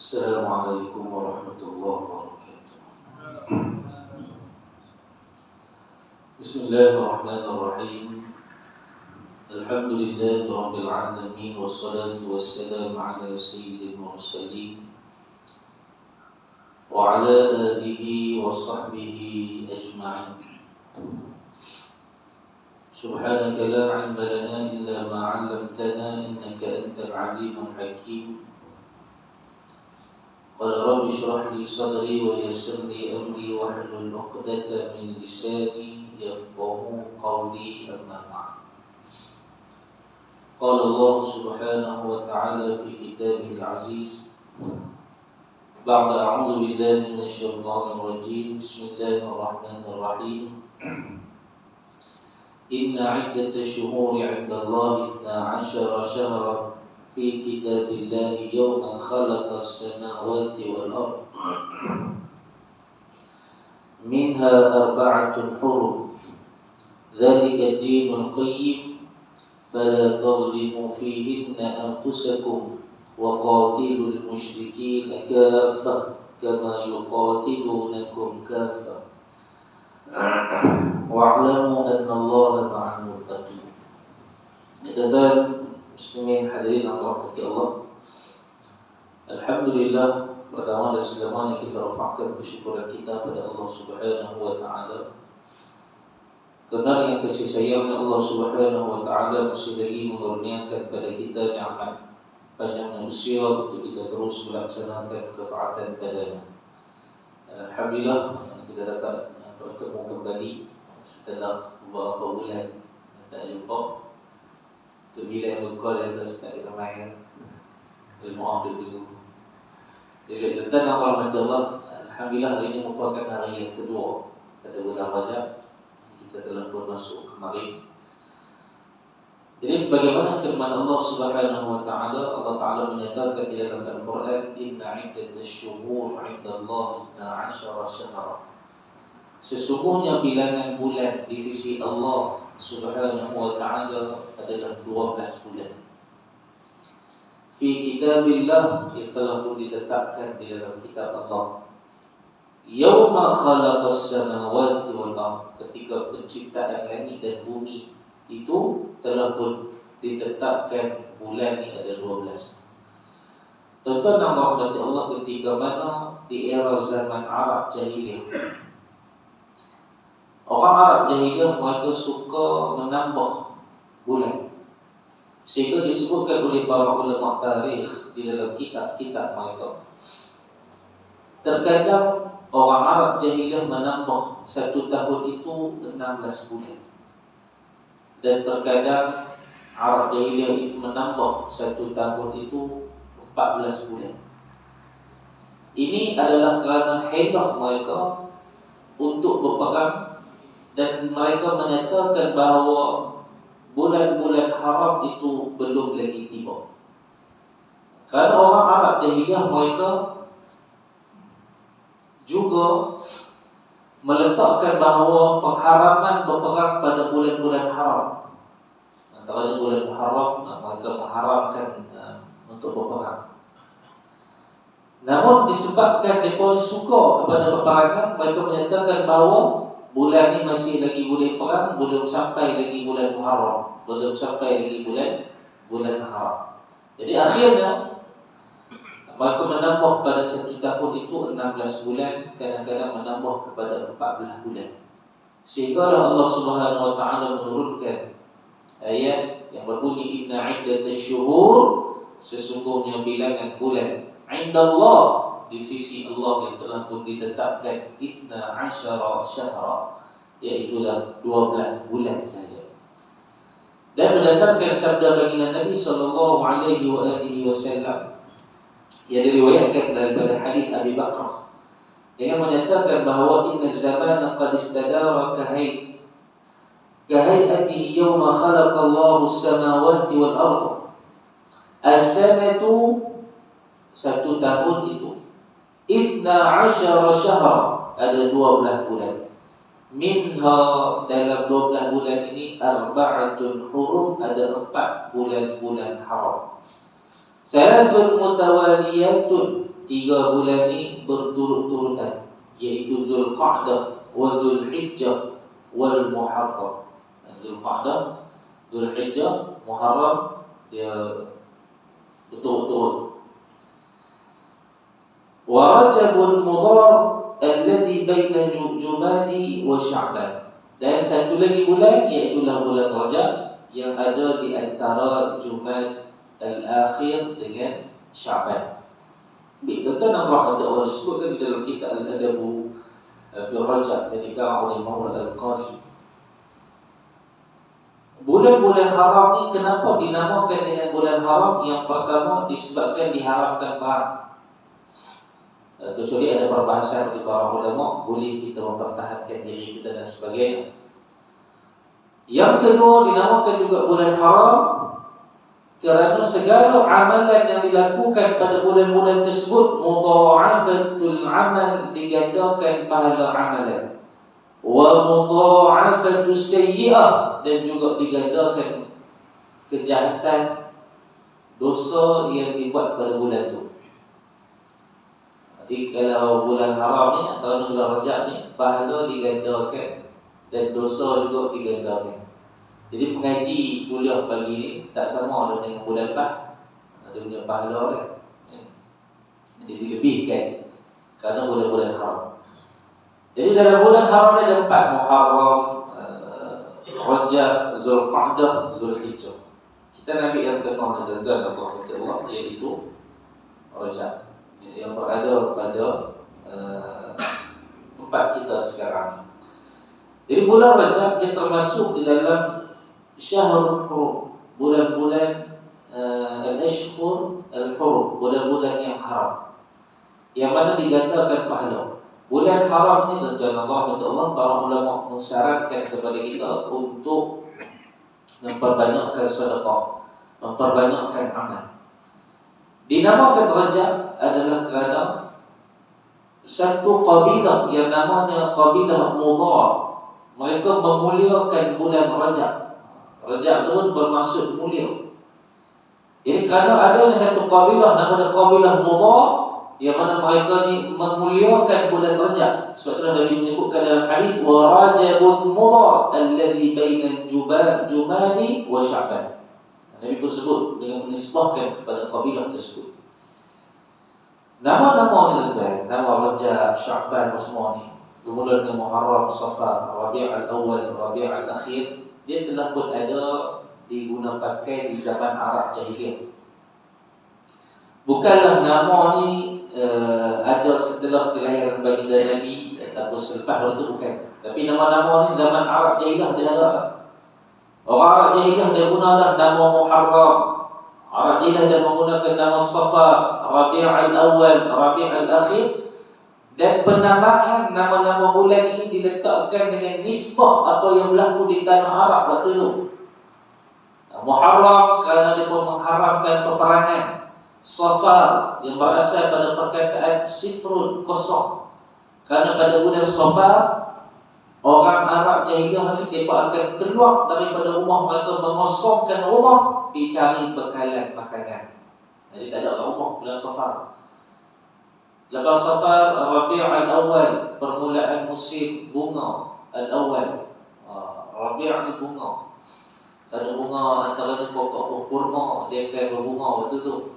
السلام عليكم ورحمة الله وبركاته. بسم الله الرحمن الرحيم. الحمد لله رب العالمين، والصلاة والسلام على سيد المرسلين وعلى آله وصحبه أجمعين. سبحانك لا علم لنا إلا ما علمتنا إنك أنت العليم الحكيم. قال رب اشرح لي صدري ويسر لي أمري واحلل عقدة من لساني يفقهوا قولي. أما بعد، قال الله سبحانه وتعالى في كتابه العزيز بعد أعوذ بالله من الشيطان الرجيم. بسم الله الرحمن الرحيم. إن عدة الشهور عند الله 12 شهرا في كتاب الله يوم خلق السماوات والأرض منها 4 حرم ذلك الدين القيم فلا تظلموا فيهن أنفسكم وقاتلوا المشركين كافة كما يقاتلونكم كافة واعلموا أن الله مع المتقين. Muslimin hadirin Allah rahmati Allah. Alhamdulillah, pertama dan selamanya kita rafa'kan kesyukuran kita pada Allah Subhanahu wa taala. Karena dengan kasih sayangnya Allah Subhanahu wa taala masih lagi mengurniakan pada kita nikmat panjang usia untuk kita terus melaksanakan ketaatan padanya. Alhamdulillah kita dapat bertemu kembali setelah beberapa bulan tak jumpa. Bila yang luka dia terus tak ada main. Maaf dia tunggu. Jadi tentang Allah, alhamdulillah hari ini merupakan hari yang kedua pada bulan Rajab. Kita telah pun masuk kemarin. Jadi sebagaimana firman Allah Subhanahu wa taala, Allah Taala menyatakan di dalam Al-Quran, Inna iddatash-shuhur 'inda Allah 12 syahra. Sesungguhnya bilangan bulan di sisi Allah Subhanahu wa ta'ala adalah 12 bulan. Fi kitabillah, yang telah pun ditetapkan di dalam kitab Allah. Yawma khalaqas samawati wal ardh, ketika penciptaan langit dan bumi itu telah pun ditetapkan bulan ini ada 12. Tuan-tuan dan rahmat Allah, ketika mana di era zaman Arab Jahiliyah, orang Arab Jahiliyah mereka suka menambah bulan, sehingga disebutkan oleh para ulama tarikh di dalam kitab-kitab mereka. Terkadang orang Arab Jahiliyah menambah satu tahun itu 16 bulan, dan terkadang Arab Jahiliyah itu menambah satu tahun itu 14 bulan. Ini adalah kerana hilah mereka untuk berperang, dan mereka menyatakan bahawa bulan-bulan haram itu belum lagi tiba. Kerana orang Arab Jahiliyah mereka juga meletakkan bahawa pengharaman berperang pada bulan-bulan haram. Antara bulan Muharram, mereka mengharamkan untuk berperang. Namun disebabkan mereka suka kepada peperangan, mereka menyatakan bahawa bulan ni masih lagi boleh perang, belum sampai lagi bulan Muharram, belum sampai lagi bulan haram. Jadi akhirnya mereka menambah pada satu tahun itu 16 bulan, kadang-kadang menambah kepada 14 bulan. Sehingga Allah Subhanahu wa taala menurunkan ayat yang berbunyi, Inna iddatash-shuhur, sesungguhnya bilangan bulan, 'inda Allah, di sisi Allah yang telah pun ditetapkan 12 syahra, iaitulah 12 bulan saja. Dan berdasarkan sabda baginda Nabi sallallahu alaihi wasallam yang diriwayatkan daripada hadis Abi Bakrah, yang menyatakan bahawa inna zamana qad istadara kahayatihi yawma khalaqa Allahu as-samawati wal ardh. As-sanatu, satu tahun itu 12 syahra, ada 12 bulan. Minha, dalam 12 bulan ini, 4 hurum, ada 4 bulan-bulan haram. Salasun mutawaliyatun, 3 bulan ni berturut-turutan, iaitu Zulqa'dah wa Zulhijjah wal Muharram. Zulqa'dah, Zulhijjah, Muharram, dia betul-betul. Wa Rajabun Mudhar alladhi baina Jumadi wa Sya'ban. Dan satu lagi bulan, iaitu bulan Rajab yang ada di antara Jumad al-Akhir dengan Sya'ban. Tuan-tuan dan puan Allah disebutkan di dalam kitab Al-Adabu fi Rajab yang dikarang oleh Maulana Al-Qari. Bulan-bulan haram ni kenapa dinamakan dengan bulan haram? Yang pertama disebabkan diharamkan perang. Kecuali ada perbahasan di para ulama, boleh kita mempertahankan diri kita dan sebagainya. Yang kedua dinamakan juga bulan haram kerana segala amalan yang dilakukan pada bulan-bulan tersebut mudha'afatul amal, digandakan pahala amalan, wa mudha'afatus sayyi'ah, dan juga digandakan kejahatan dosa yang dibuat pada bulan itu. Jadi kalau bulan haram ni atau bulan Rajab ni, pahala digandakan dan dosa juga digandakan. Jadi mengaji kuliah pagi ni tak sama dengan bulan lepas. Ada punya pahala kan. Jadi dilebihkan kerana bulan-bulan haram. Jadi dalam bulan haram ada 4: Muharram, Rajab, Zulqa'dah, Zulhijjah. Kita nak ambil yang tengah dan Allah, iaitu Rajab, yang berada pada tempat kita sekarang. Jadi bulan Rajab dia termasuk di dalam Syahrul Hurum, bulan-bulan al-Ashhur al-Hurum, bulan-bulan yang haram, yang mana digandakan pahala. Bulan haram ni tuan-tuan Allah, para ulama mensyaratkan kepada kita untuk memperbanyakkan sedekah, memperbanyakkan amal. Dinamakan Rajab adalah kerana satu kabilah yang namanya kabilah Mudhar, mereka memuliakan bulan Rajab. Rajab itu bermaksud mulia. Jadi kerana ada satu kabilah namanya kabilah Mudhar, yang mana mereka ni memuliakan bulan Rajab. Sebab itulah Nabi menyebutkan dalam hadis wa Rajabun Mudhar alladhi baina Jumadi wa Sya'ban. Nabi pun sebut dengan menisbahkan kepada kabilah tersebut. Nama-nama ni tuan, nama Rajab, Sya'ban semua ni bermula dengan Muharram, Safar, Rabi' al-Awwal, Rabi' al-Akhir. Dia telah pun ada diguna pakai di zaman Arab Jahiliyah. Bukanlah nama ni ada setelah kelahiran baginda Nabi ataupun selepas itu, bukan. Tapi nama-nama ni zaman Arab Jahiliyah dia ada. Orang Arab Jahiliyah dia gunalah nama Muharram. Arab Jahiliyah dia menggunakan nama Safar, Rabi' al-Awwal, Rabi' al-Akhir. Dan penamaan nama-nama bulan ini diletakkan dengan nisbah apa yang berlaku di tanah Arab waktu itu. Muharram kerana dia pun mengharamkan peperangan. Safar yang berasal pada perkataan sifrun, kosong. Kerana pada bulan Safar, orang Arab Jahiliyah ni mereka akan keluar daripada rumah mereka, mengosongkan rumah, dicari bekalan makanan. Jadi tak ada rumah bulan Safar. Lepas Safar, Rabi' al-Awwal, permulaan musim bunga al-Awwal. Rabi' ni bunga. Ada bunga antaranya pokok kurma, dia akan berbunga waktu tu.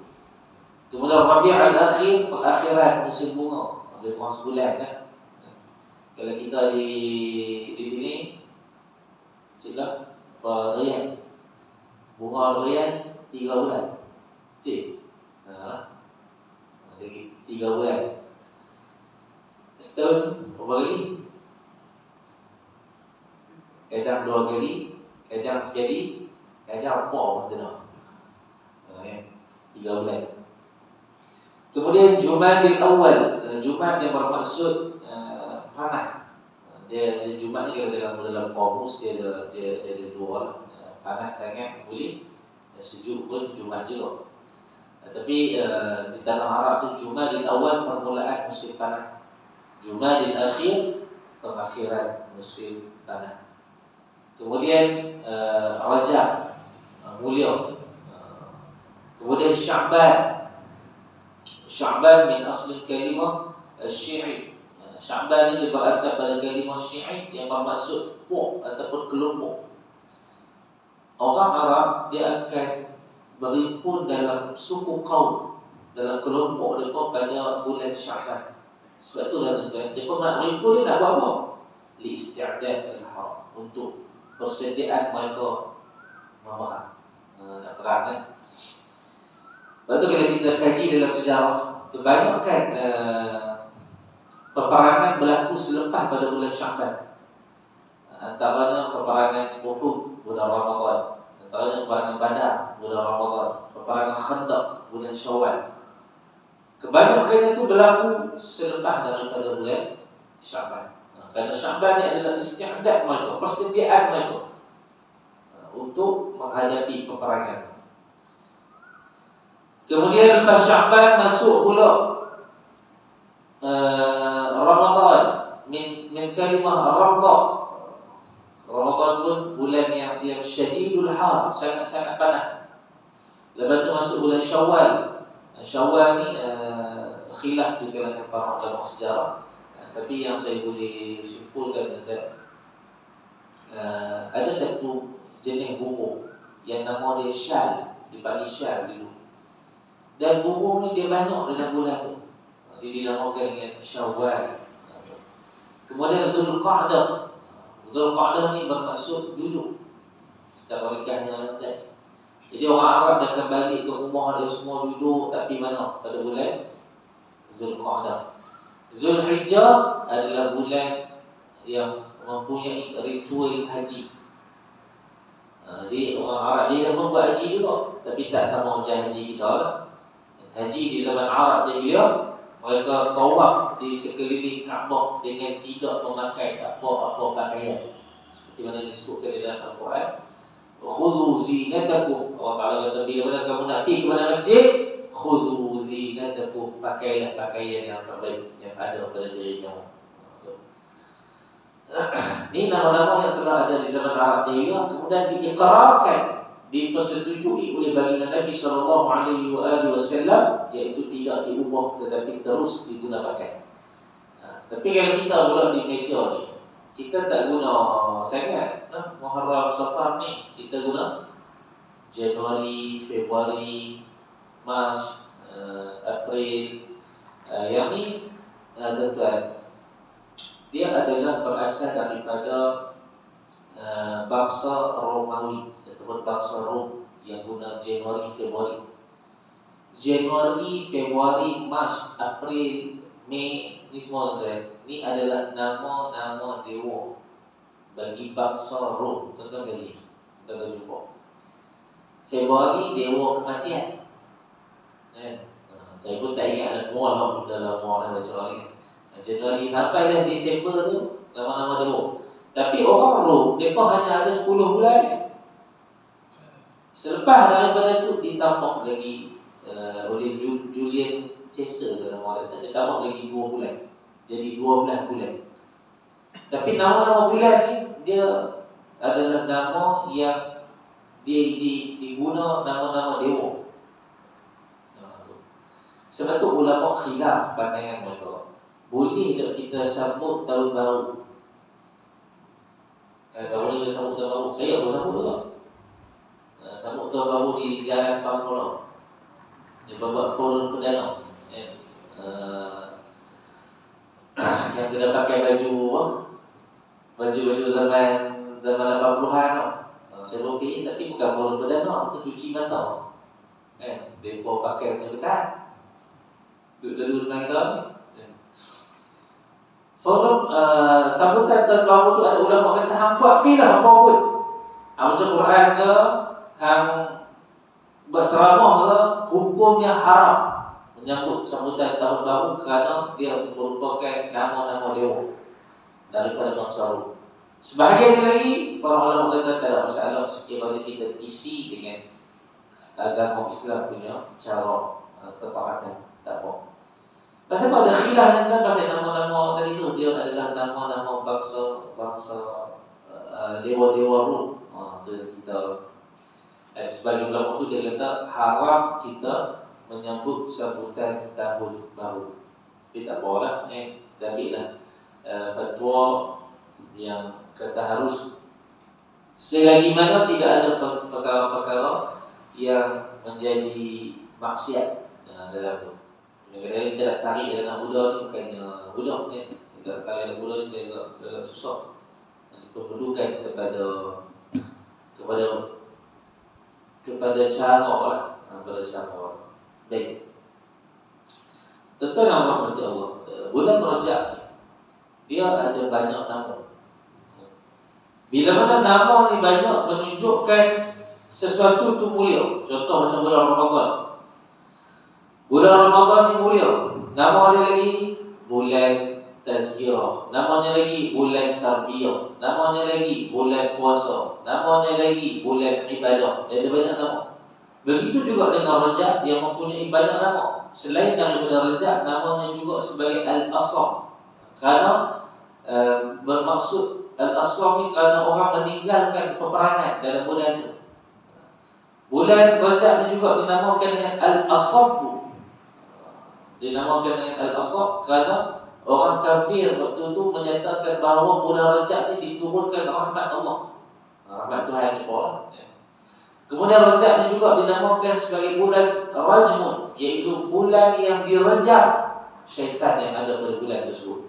Kemudian Rabi' al-Akhir, perakhiran musim bunga, lebih kurang sebulan kan. Kalau kita di sini, cakap apa durian, bunga durian 3 bulan. Okey. Jadi 3 bulan. Setahun berapa kali? Kadang 2 kali, kadang sekali, kadang 4 macam tu. 3 bulan. Kemudian Jumadil Awal, Jumad yang bermaksud panah. Dia Jumad ni kalau dalam kamus dia ada dua, panah sangat boleh, sejuk pun Jumad juga. Tapi di tanah Arab tu Jumadil Awal permulaan musim panas, Jumadil Akhir pengakhiran musim panas. Kemudian Rajab mulia. Kemudian Sya'ban Sya'ban min asli kalimah Syi'i. Sya'ban ini berasal pada kalimah Syi'i yang bermaksud puak ataupun kelompok. Orang Arab dia akan berhimpun dalam suku kaum, dalam kelompok mereka pada bulan Sya'ban. Sebab itulah tuan-tuan, mereka nak berhimpun dia nak buat apa? Li-isti'adad al-harb, untuk persediaan mereka memerang, nak perang kan. Lepas tu kalau kita kaji dalam sejarah, kebanyakan peperangan berlaku selepas pada bulan Sya'ban. Antaranya peperangan Uhud bulan Ramadan, antaranya peperangan Badar bulan Ramadan, peperangan Khandaq bulan Syawal. Kebanyakan itu berlaku selepas daripada bulan Sya'ban. Kerana Sya'ban ni adalah isti'adad mereka, persediaan mereka untuk menghadapi peperangan. Kemudian lepas Sya'ban masuk pula Ramadan, min kalimah Ramadan. Ramadan pun bulan yang syadidul har, sangat-sangat panas. Lepas tu masuk bulan Syawal. Syawal ni khilaf di kalangan para ulama sejarah, tapi yang saya boleh simpulkan ada satu jenis burung yang nama dia syal, dipanggil syal dulu. Dan burung ni dia banyak dalam bulan tu. Dia dinamakan dengan Syawal. Kemudian Zulqa'dah. Zulqa'dah ni bermaksud duduk. Setiap nikahnya nanti. Jadi orang Arab dah kembali ke rumah dia semua duduk, tapi mana? Pada bulan Zulqa'dah. Zulhijjah adalah bulan yang mempunyai ritual haji. Jadi orang Arab dia dah buat haji juga, tapi tak sama macam haji kita lah. Haji di zaman Arab jahiliyah, mereka tawaf di sekeliling Kaabah dengan tidak memakai apa-apa pakaian. Seperti mana disebutkan di dalam Al-Quran, khudhu zinatakum. Allah Ta'ala kata, bila mana kamu nak pergi ke mana masjid, khudhu zinatakum, pakailah pakaian yang terbaik yang ada pada diri kamu. Ini nama-nama yang telah ada di zaman Arab jahiliyah, kemudian diikrarkan, dipersetujui oleh baginda Nabi SAW, iaitu tidak diubah tetapi terus digunakan. Tapi kalau kita pula di Malaysia ni, kita tak guna sangat Muharram Safar ni, kita guna Januari, Februari, Mac, April. Yang ni tuan-tuan, dia adalah berasal daripada bangsa Romawi ataupun bangsa Rom yang guna Januari, Februari. Januari, Februari, Mac, April, Mei, ni semua tuan, ni adalah nama-nama dewa bagi bangsa Rom. Tuan-tuan kaji, kita akan jumpa. Februari dewa kematian. Saya pun tak ingat dah semua lah, dah lama dah baca ni. Januari sampai dah Disember tu nama-nama dewa. Tapi orang Rom, mereka hanya ada 10 bulan. Selepas daripada itu ditambah lagi oleh Julian Caesar dalam orang kata, dia tambah lagi 2 bulan. Jadi 12 bulan. Tapi nama-nama bulan ni dia adalah nama yang diguna nama-nama dewa. Sebab tu ulama khilaf pandangan mereka. Boleh tak kita sambut tahun baru? Kalau boleh sambut tahun baru, saya pun sambut juga. Sambut tahun baru di Jalan Pasmola. Dia buat forum perdana. Yang kena pakai baju zaman 80-an tau. Saya pergi tapi bukan forum perdana, itu cuci mata. Mereka pakai punya ketat. Duduk dengan kita ni. Forum sambutan tahun baru tu ada ulama kata hang buat pilah apa pun. Hang baca Quran ke, hang berceramah ke, hukumnya haram menyambut sambutan tahun baru kerana dia merupakan nama-nama dewa daripada bangsa Rom. Sebahagian lagi para ulama kata tak ada masalah sekiranya kita isi dengan agama Islam punya cara ketaatan, tak apa. Pasal apa ada khilaf tentang pasal nama-nama tadi tu, dia adalah nama-nama bangsa dewa-dewa Rom. Tu kita sebagai ulama tu dia kata haram kita menyambut sambutan tahun baru. Kita boleh ambillah fatwa yang kata harus selagi mana tidak ada perkara-perkara yang menjadi maksiat dalam tu. Kadang-kadang kita nak tarik anak muda ni bukannya budak ni. Kita nak tarik anak muda ni dia susah. Perlukan kepada cara lah, pada cara. Baik. Tuan-tuan yang rahmati Allah, bulan Rajab dia ada banyak nama. Bila mana nama ni banyak menunjukkan sesuatu tu mulia. Contoh macam bulan Ramadan. Bulan Ramadan ni mulia. Nama dia lagi bulan tazkirah. Namanya lagi bulan tarbiyah. Namanya lagi bulan puasa. Namanya lagi bulan ibadah. Ada banyak nama. Begitu juga dengan Rajab yang mempunyai banyak nama. Selain daripada Rajab, namanya juga sebagai Al-Asram. Kerana bermaksud Al-Asram ni kerana orang meninggalkan peperangan dalam bulan itu. Bulan Rajab ni juga dinamakan dengan Al-Asab. Dinamakan dengan Al-Asab kerana orang kafir waktu itu menyatakan bahawa bulan Rajab ni diturunkan rahmat Allah. Rahmat Tuhan ni pun. Kemudian Rajab ni juga dinamakan sebagai bulan Rajmun, iaitu bulan yang direjam syaitan yang ada pada bulan tersebut.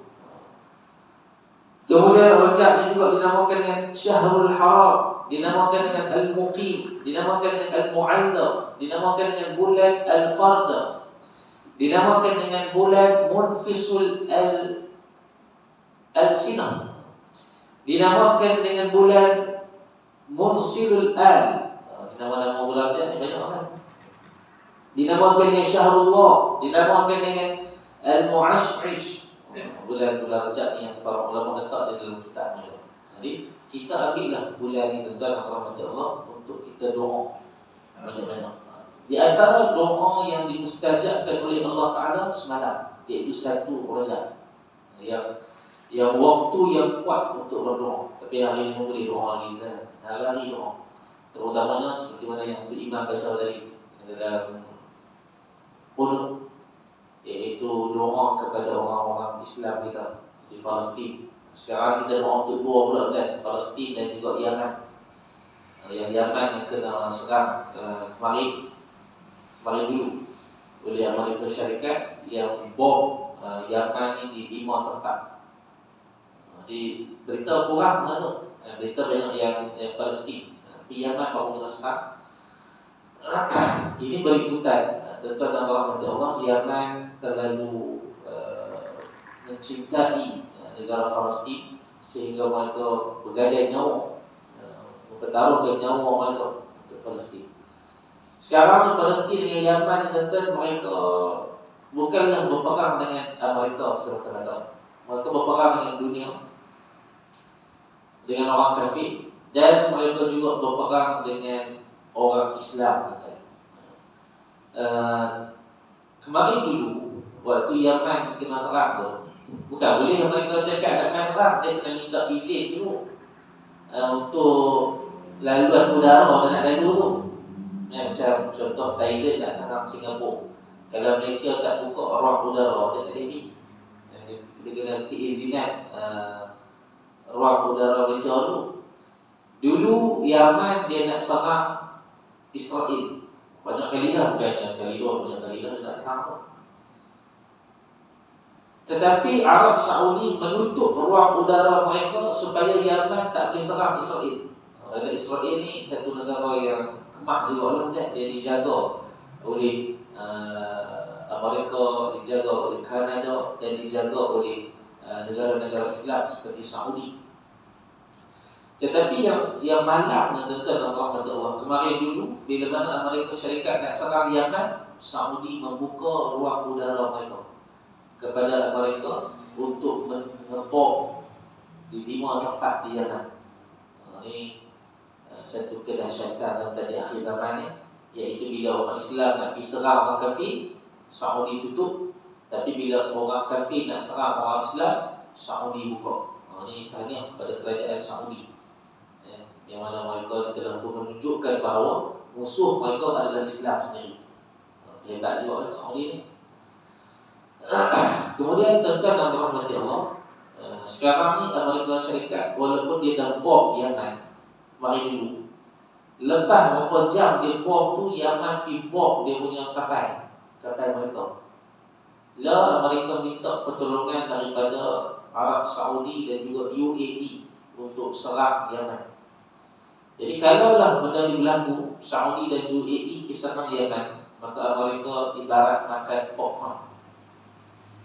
Kemudian Rajab ni juga dinamakan dengan Syahrul Haram, dinamakan dengan Al-Muqim, dinamakan dengan Al-Mu'alla, dinamakan dengan bulan Al-Farda, dinamakan dengan bulan Munfisul Al-Sinah, dinamakan dengan bulan Munsilul Al. Nama-nama bulan Rajab ni banyak kan. Dinamakan dengan Syahrullah, dinamakan dengan Al-Mu'ash'ish. Bulan-bulan Rajab ni yang para ulama letak di dalam kitabnya. Jadi kita ambillah bulan ni tuan-tuan dan rahmat Allah untuk kita doa banyak-banyak. Di antara doa yang dimustajabkan oleh Allah Ta'ala semalam, iaitu 1 Rajab, yang waktu yang kuat untuk berdoa. Tapi hari ini boleh doa lagi kan. Hari doa. Terutamanya seperti mana yang untuk Imam baca tadi dalam Qunut, iaitu doa kepada orang-orang Islam kita di Palestin. Sekarang kita doa untuk 2 pula kan, Palestin dan juga Yaman. Yang Yaman yang kena serang kemarin dulu oleh Amerika Syarikat yang bom Yaman ini di 5 tempat. Di berita kurang tu, berita banyak yang Palestin. Tapi Yaman baru kena serang. Ini berikutan. Tuan-tuan dan rahmat Allah, Yaman terlalu mencintai negara Palestin sehingga mereka bergadai nyawa, mempertaruhkan nyawa mereka untuk Palestin. Sekarang di Palestin dengan Yaman, tuan-tuan, mereka bukanlah berperang dengan Amerika semata-mata. Mereka berperang dengan dunia, dengan orang kafir, dan mereka juga berperang dengan orang Islam. Kemarin dulu waktu Yaman kena serang tu, bukan boleh Amerika Syarikat nak main serang, dia kena minta izin dulu untuk laluan udara dia nak lalu tu. Macam contoh Thailand nak serang Singapura, kalau Malaysia tak buka ruang udara, dia tak boleh. Dia kena keizinan ruang udara Malaysia dulu. Dulu Yaman dia nak serang Israel. Banyak kali dah, bukannya sekali dua, banyak kali dah dia nak serang tu. Tetapi Arab Saudi menutup ruang udara mereka supaya Yaman tak boleh serang Israel. Kata Israel ni satu negara yang kemah juga lah, dia dijaga oleh Amerika, dijaga oleh Kanada dan dijaga oleh negara-negara Islam seperti Saudi. Tetapi yang malangnya tuan-tuan dan rahmat Allah, kemarin dulu bila mana Amerika Syarikat nak serang Yaman, Saudi membuka ruang udara mereka kepada Amerika untuk mengebom di 5 tempat di Yaman. Ini satu kedahsyatan tadi akhir zaman ni, iaitu bila orang Islam nak pergi serang orang kafir, Saudi tutup. Tapi bila orang kafir nak serang orang Islam, Saudi buka. Ini tahniah kepada kerajaan Saudi, yang mana mereka telah pun menunjukkan bahawa musuh mereka adalah Islam sendiri. Hebat juga orang Saudi ni. Kemudian tuan-tuan dan rahmati Allah, sekarang ni Amerika Syarikat walaupun dia dah bom Yaman mari dulu, lepas beberapa jam dia bom tu, Yaman pergi bom dia punya kapal mereka. Lah mereka minta pertolongan daripada Arab Saudi dan juga UAE untuk serang Yaman. Jadi kalaulah benda ni berlaku, Saudi dan UAE serang Yaman, maka mereka ibarat makan popcorn,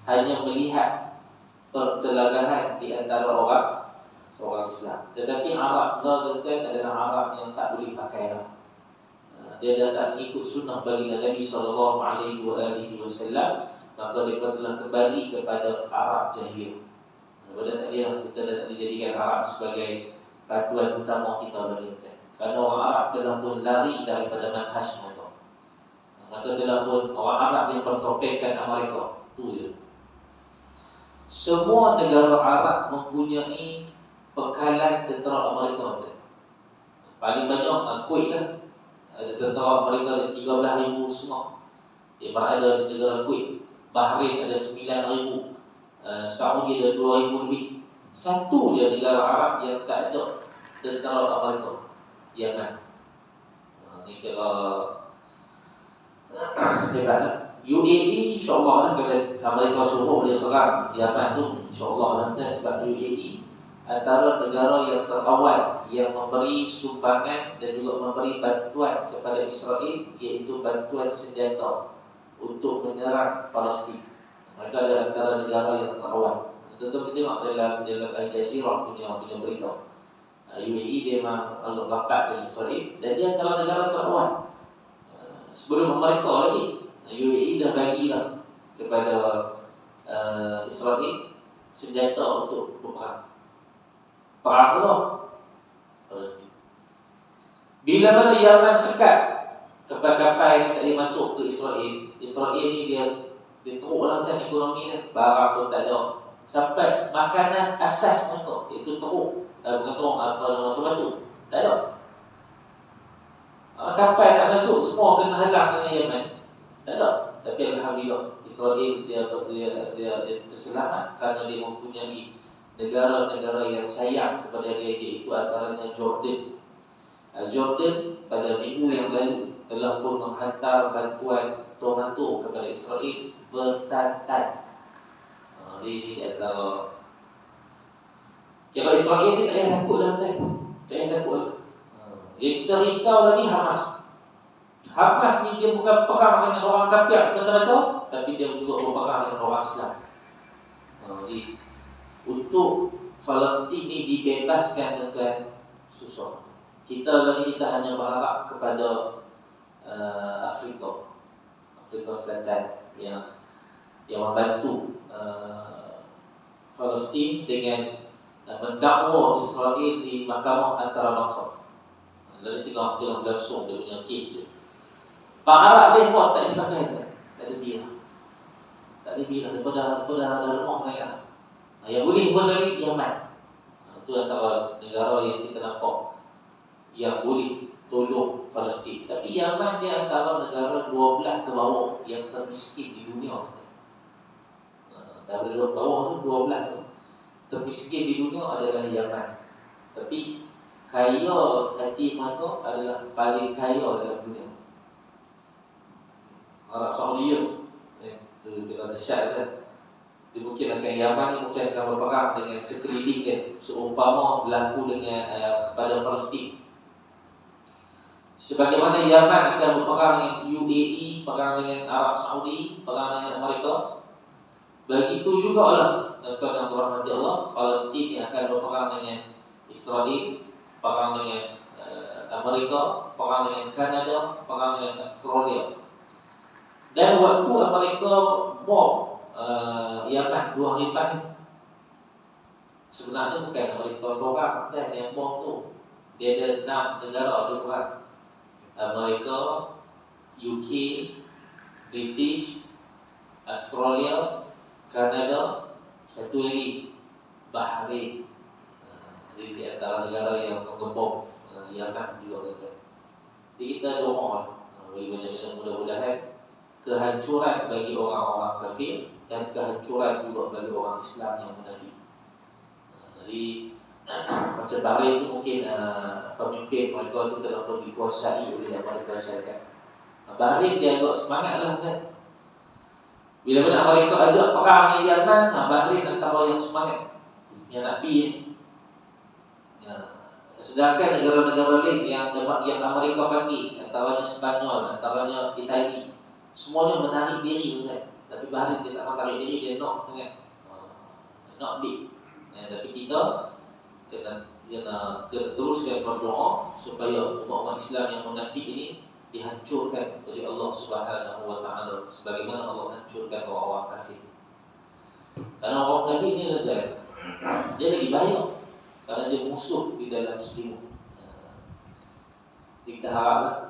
hanya melihat pertelagahan di antara orang Islam. Tetapi Arab tuan-tuan adalah Arab yang tak boleh pakai lah. Dia dah tak ikut sunnah baginda Nabi SAW, maka mereka telah kembali kepada Arab jahiliyah. Pada tadi lah kita dah tak dijadikan Arab sebagai panduan utama kita baginda. Kerana orang Arab telah pun lari daripada manhaj mereka. Maka telah pun orang Arab yang bertopengkan Amerika. Itu je. Semua negara Arab mempunyai pekalan tentera Amerika. Paling banyak Kuwait lah. Ada tentera Amerika ada 13,000 semua. Dia berada di negara Kuwait. Bahrain ada 9,000. Saudi ada 2,000 lebih. Satu je negara Arab yang tak ada tentera Amerika, Yaman. Ini kira hebat lah. UAE insyaAllah lah, kalau Amerika suruh dia serang Yaman tu, insyaAllah nanti sebab UAE antara negara yang terawal yang memberi sumbangan dan juga memberi bantuan kepada Israel, iaitu bantuan senjata untuk menyerang Palestin. Mereka adalah antara negara yang terawal. Tentu kita tengok dalam Al Jazeera punya berita, UAE dia memang rapat dengan Israel dan dia antara negara terawal. Sebelum mereka lagi, UAE dah bagilah kepada Israel senjata untuk berperang. Perang tu Palestin. Bila mana Yaman sekat kapal-kapal yang tak boleh masuk ke Israel, Israel ni dia teruklah kan ekonomi ni, barang pun tak ada. Sampai makanan asas mereka, iaitu teruk, bukan teruk, apa nama tu, tak ada. Kapal nak masuk semua kena halang dengan Yaman, tak ada. Tapi alhamdulillah Israel dia terselamat kerana dia mempunyai negara-negara yang sayang kepada dia, iaitu antaranya Jordan. Jordan pada minggu yang lalu telah pun menghantar bantuan tomato kepada Israel bertantan. Ini antara. Kalau Israel ni tak payah takut dah, tak payah takut lah. Yang kita risau lagi Hamas. Hamas ni dia bukan perang dengan orang kafir semata-mata, tapi dia juga berperang dengan orang Islam. Jadi untuk Palestin ni dibebaskan dengan susah. Kita hanya berharap kepada Afrika Selatan yang membantu Palestin dengan mendakwa Israel di Mahkamah Antarabangsa. Jadi tengok langsung dia punya kes dia. Pak Arab dia buat tak dipakai, tak ada biar. Tak ada biar daripada rumah mereka. Yang boleh pun dari Yaman. Itu antara negara yang kita nampak yang boleh tolong Palestin. Tapi Yaman dia antara negara 12 ke bawah yang termiskin di dunia. Dari bawah tu 12 tu termiskin di dunia adalah Yaman. Tapi kaya hati mereka adalah paling kaya dalam dunia. Arab Saudi tu dia dahsyat kan. Dia mungkin akan Yaman ni mungkin akan berperang dengan sekeliling dia, seumpama berlaku dengan kepada Palestin. Sebagaimana Yaman akan berperang dengan UAE, perang dengan Arab Saudi, perang dengan Amerika, begitu jugalah tuan-tuan dan rahmati Allah, Palestin yang akan berperang dengan Israel, perang dengan Amerika, perang dengan Kanada, perang dengan Australia. Dan waktu Amerika bom Yaman 2 hari lepas, sebenarnya bukan Amerika seorang kan yang bom tu. Dia ada 6 negara dia buat. Amerika, UK, British, Australia, Kanada, satu lagi Bahrain. Jadi di antara negara yang mengebom Yaman juga kata. Jadi kita doa bagi banyak-banyak mudah-mudahan kehancuran bagi orang-orang kafir dan kehancuran juga bagi orang Islam yang munafik. Jadi macam Bahrain itu mungkin pemimpin mereka itu terlalu dikuasai oleh Amerika Syarikat. Bahrain dia agak semangat lah kan. Bila mana Amerika ajak perang dengan Yaman, Bahrain antara yang semangat, yang nak pergi ni. Sedangkan negara-negara lain yang Amerika panggil, antaranya Spanyol, antaranya Itali, semuanya menarik diri kan. Tapi Bahrain dia tak mahu tarik diri, dia nak sangat. Nak big. Tapi kita kena teruskan berdoa supaya umat Islam yang munafik ini dihancurkan oleh Allah Subhanahu wa taala sebagaimana Allah hancurkan orang-orang kafir. Karena orang kafir ni dia lagi bahaya kerana dia musuh di dalam selimut. Kita haraplah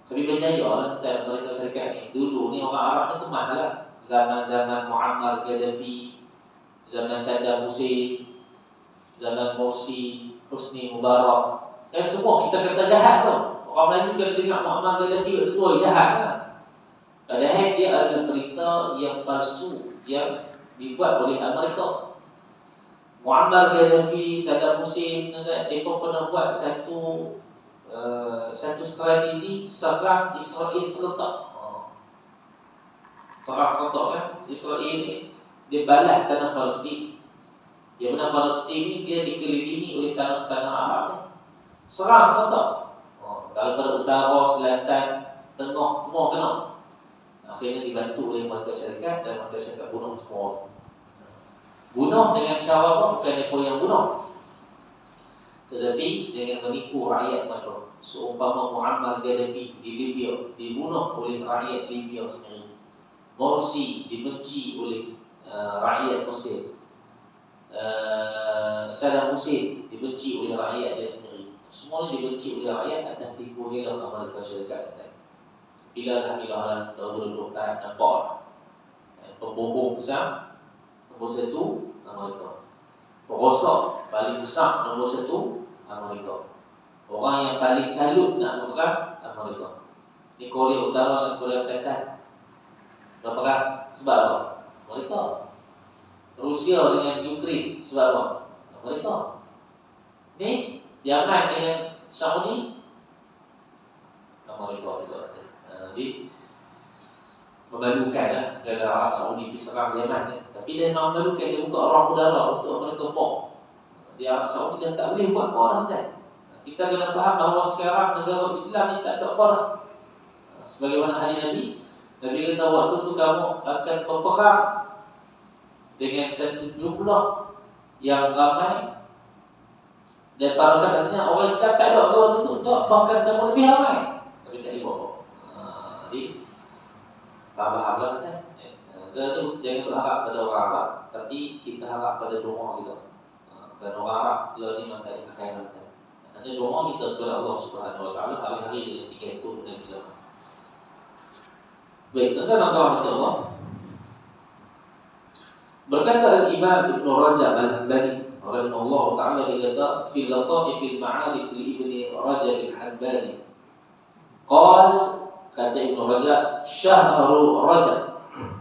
kami berjaya lah tentang Amerika Syarikat ni. Dulu ni orang Arab ni kemah lah. Zaman-zaman Muammar Gaddafi, zaman Saddam Hussein, zaman Morsi, Husni Mubarak, kan semua kita kata jahat tau. Orang Melayu kalau dengar Muammar Gaddafi waktu tu jahat kan. Padahal dia adalah berita yang palsu yang dibuat oleh Amerika. Muammar Gaddafi, Saddam Hussein, mereka pernah buat satu strategi serang Israel serentak. Serang serentak kan. Israel ni dia balas tanah Palestin. Yang mana Palestin ni dia dikelilingi oleh tanah-tanah Arab ni. Serang serentak. Daripada utara, selatan, tengah, semua kena. Akhirnya dibantu oleh Amerika Syarikat dan Amerika Syarikat bunuh semua. Bunuh dengan cara apa? Bukan mereka yang bunuh, tetapi dengan menipu rakyat mereka. Seumpama Muammar Gaddafi di Libya dibunuh oleh rakyat Libya sendiri. Morsi dibenci oleh rakyat Mesir. Saddam Hussein dibenci oleh rakyat dia sendiri. Semuanya dibenci oleh rakyat atas tipu hela Amerika Syarikat. Bila 2024 nampak pembobong besar nombor 1 Amerika. Perosak paling besar nombor 1 Amerika. Orang yang paling kalut nak berperang Amerika. Ni Korea Utara dan Korea Selatan berperang sebab apa? Amerika. Rusia dengan Ukraine sebab apa? Amerika. Ni Yaman dengan Saudi Amerika juga. Jadi memalukanlah kalau Arab Saudi pergi serang Yaman ni. Tapi dia memalukan, dia buka ruang udara untuk mereka bom. Di Arab Saudi dah tak boleh buat apa dah kan. Kita kena faham bahawa sekarang negara Islam ni tak ada apa dah. Sebagaimana hadis Nabi kata waktu tu kamu akan berperang dengan satu jumlah yang ramai. Dan para sahabat katanya orang Islam tak ada waktu tu, tak, bahkan kamu lebih ramai. Tapi tak dibawa. Jadi tambah kan. Jangan berharap pada orang Arab, tapi kita harap pada doa kita. Kerana orang Arab setelah ni memang tak ada kekayaan kita. Hanya doa kita kepada Allah Subhanahu Wa Taala hari-hari dengan 3 ekor dan selama. Baik, tuan-tuan Allah. Berkata Al-Imam Ibn Rajab Al-Hanbali rahimahullah ta'ala, dia kata fi lataifil ma'arif li Ibn Rajab Al-Hanbali qal, kata Ibn Rajab, syahru Rajab,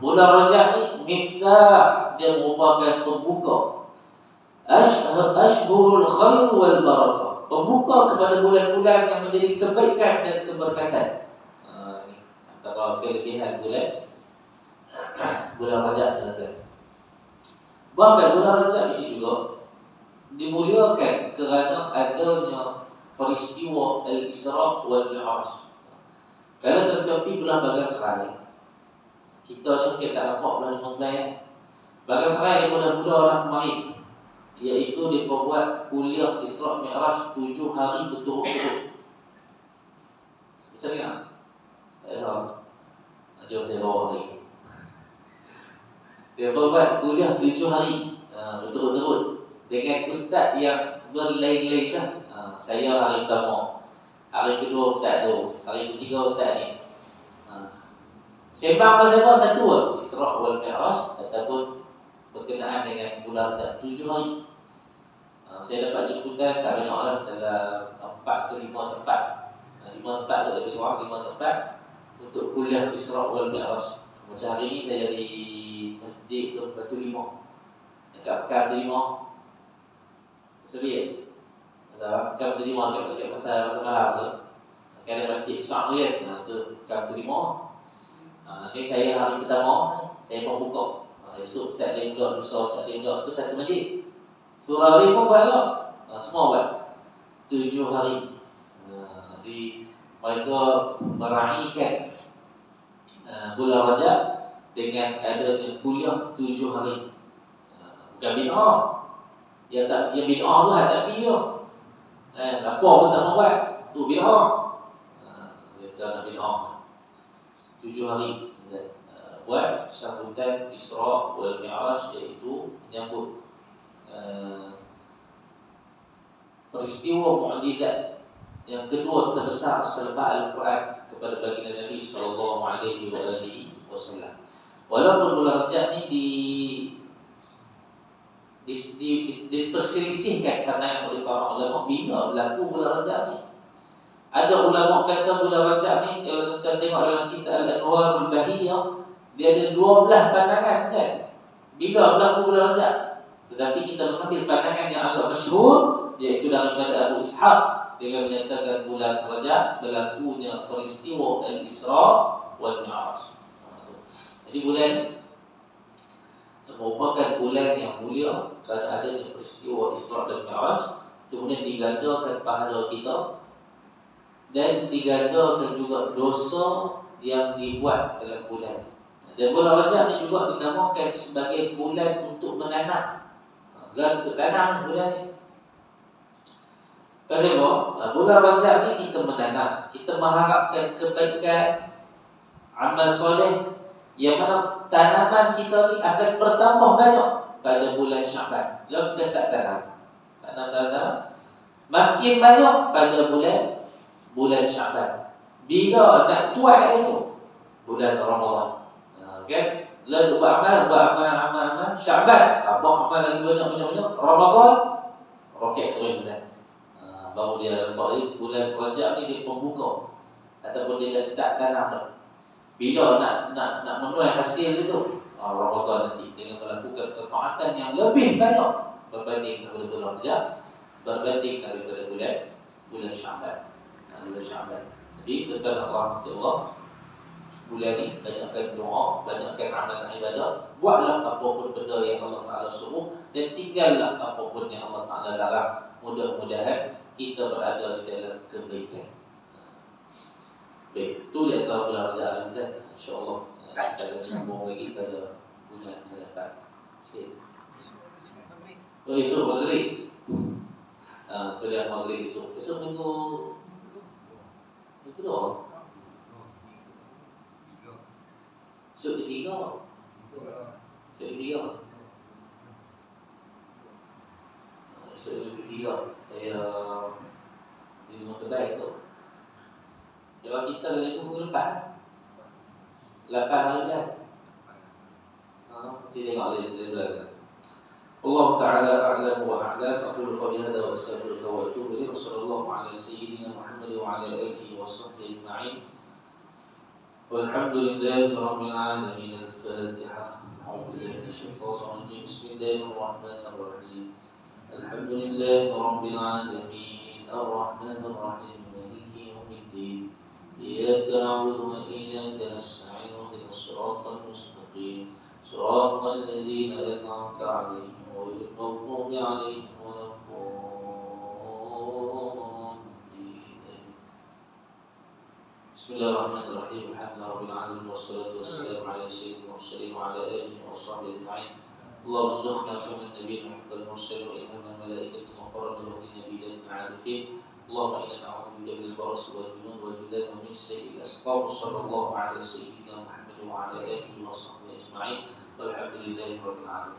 bulan Rajab ni miftah, dia merupakan pembuka ashhurul khair wal barakah, pembuka kepada bulan-bulan yang menjadi kebaikan dan keberkatan. Ini antara kelebihan bulan Rajab ni. Bahkan bulan Rajab ini juga dimuliakan kerana adanya peristiwa Al-Isra wal Mi'raj. Kalau terjadi bulan Bagan Serai, kita ni mungkin tak nampak bulan 15. Bagan Serai dia mula-mula lah kemarin, iaitu dia buat kuliah Isra Mi'raj 7 hari berturut-turut. Bisa dengar? Tak tahu. Jom saya bawa lagi. Dia buat kuliah 7 hari berturut-turut dengan ustaz yang berlain-lain kan. Saya hari pertama, hari kedua ustaz tu, hari ketiga ustaz ni. Sembang pasal apa? Satu lah, Isra wal Mi'raj ataupun berkenaan dengan bulan Rajab 7 hari. Saya dapat jemputan tak banyak lah, dalam 4 ke 5 tempat. 5 tempat tu lebih kurang 5 tempat. untuk kuliah Isra wal Mi'raj. Macam hari ni saya di masjid tu Batu Limau, dekat Pekan Batu Limau, Sebian. Ada Pekan Batu Limau dekat pasar malam tu. Ada masjid besar tu kan. Tu Pekan Batu Limau. Ni saya hari pertama saya pun buka. Esok Ustaz lain pula, lusa Ustaz lain pula. Tu satu masjid. Surah hari pun buat lah. Semua buat 7 hari. Jadi mereka meraihkan bulan Rajab dengan adanya kuliah 7 hari. Bukan bid'ah. Yang bid'ah tu hadapi tu. Apa pun tak mau buat. Tu bid'ah. Dia nak bid'ah. 7 hari buat sambutan Isra wal Mi'raj, iaitu menyambut peristiwa mukjizat yang kedua terbesar selepas Al-Quran kepada baginda Nabi sallallahu alaihi wasallam. Walaupun bulan Rajab ni diperselisihkan pandangan oleh para ulama bila berlaku bulan Rajab ni. Ada ulama kata bulan Rajab ni, kalau tuan tengok dalam kitab Al-Anwarul Bahiyah, dia ada 12 pandangan kan bila berlaku bulan Rajab. Tetapi kita mengambil pandangan yang agak masyhur, iaitu daripada Abu Ishaq, dengan menyatakan bulan Rajab berlakunya peristiwa Al-Isra wal Mi'raj. Jadi bulan merupakan bulan yang mulia kerana adanya peristiwa Isra dan Mi'raj, kemudian digandakan pahala kita dan digandakan juga dosa yang dibuat dalam bulan. Dan bulan Rajab ni juga dinamakan sebagai bulan untuk menanam. Bulan untuk tanam bulan ni. Kenapa? Bulan Rajab ni kita menanam, kita mengharapkan kebaikan, amal soleh, yang mana tanaman kita ni akan bertambah banyak pada bulan Syaban. Kalau kita start tanam, makin banyak pada bulan Syaban. Bila nak tuai itu bulan Ramadan. Kan? Lalu buat amal Syaban, tambah amal lagi banyak. Ramadan roket terus bulan. Baru dia nampak bulan Rajab ni dia pembuka ataupun dia dah start tanam dah. Bila nak menuai hasil itu, Ramadan nanti dengan melakukan ketaatan yang lebih banyak berbanding daripada bulan Rajab, berbanding daripada bulan Syaban. Bulan Syaban. Jadi tuan-tuan rahmatullah, bulan ni banyakkan doa, banyakkan amalan ibadah, buatlah apapun benda yang Allah Ta'ala suruh, dan tinggallah apapun yang Allah Ta'ala larang. Mudah-mudahan kita berada di dalam kebaikan. Baik, itu di antara bulan Rajab kita. InsyaAllah kita akan sambung lagi pada bulan hadapan. Esok Maghrib. Kuliah Maghrib esok. Esok minggu kedua. Esok ketiga. Esok ketiga. Saya di rumah terbaik tu. Jawab kita lagi minggu depan 8 hari dah. Nanti tengok lagi. Allah Ta'ala a'lam wa a'lam. Aqulu qawli hadha wa astaghfiruka wa atubu ilayh. Sallallahu ala sayyidina Muhammad wa ala alihi wa sahbihi ajma'in. Walhamdulillahi rabbil alamin. Al-Fatiha. A'udzu billahi minasyaitonir rajim. Bismillahirrahmanirrahim. Alhamdulillahi rabbil alamin. Ar-Rahmanir Rahim. Maliki yaumiddin. Iyyaka na'budu wa iyyaka nasta'in. Ihdinas siratal mustaqim. Siratal ladzina an'amta 'alaihim ghairil maghdubi 'alaihim waladdallin. Bismillahirrahmanirrahim. Alhamdulillahirabbil alamin wassalatu wassalamu ala sayyidil mursalin wa ala alihi wa sahbihi ajma'in. Allahumma arzuqna min nabiyyin Muhammadin mursalin wa ilhaman malaikatin wa qurratan wa nabiyyin 'arifin. Allahumma inna na'udzubika minal barasi wal junun wal judan wa min sayyi'il asqam. Sallallahu ala sayyidina Muhammad wa ala alihi wa sahbihi ajma'in. Walhamdulillahi rabbil alamin.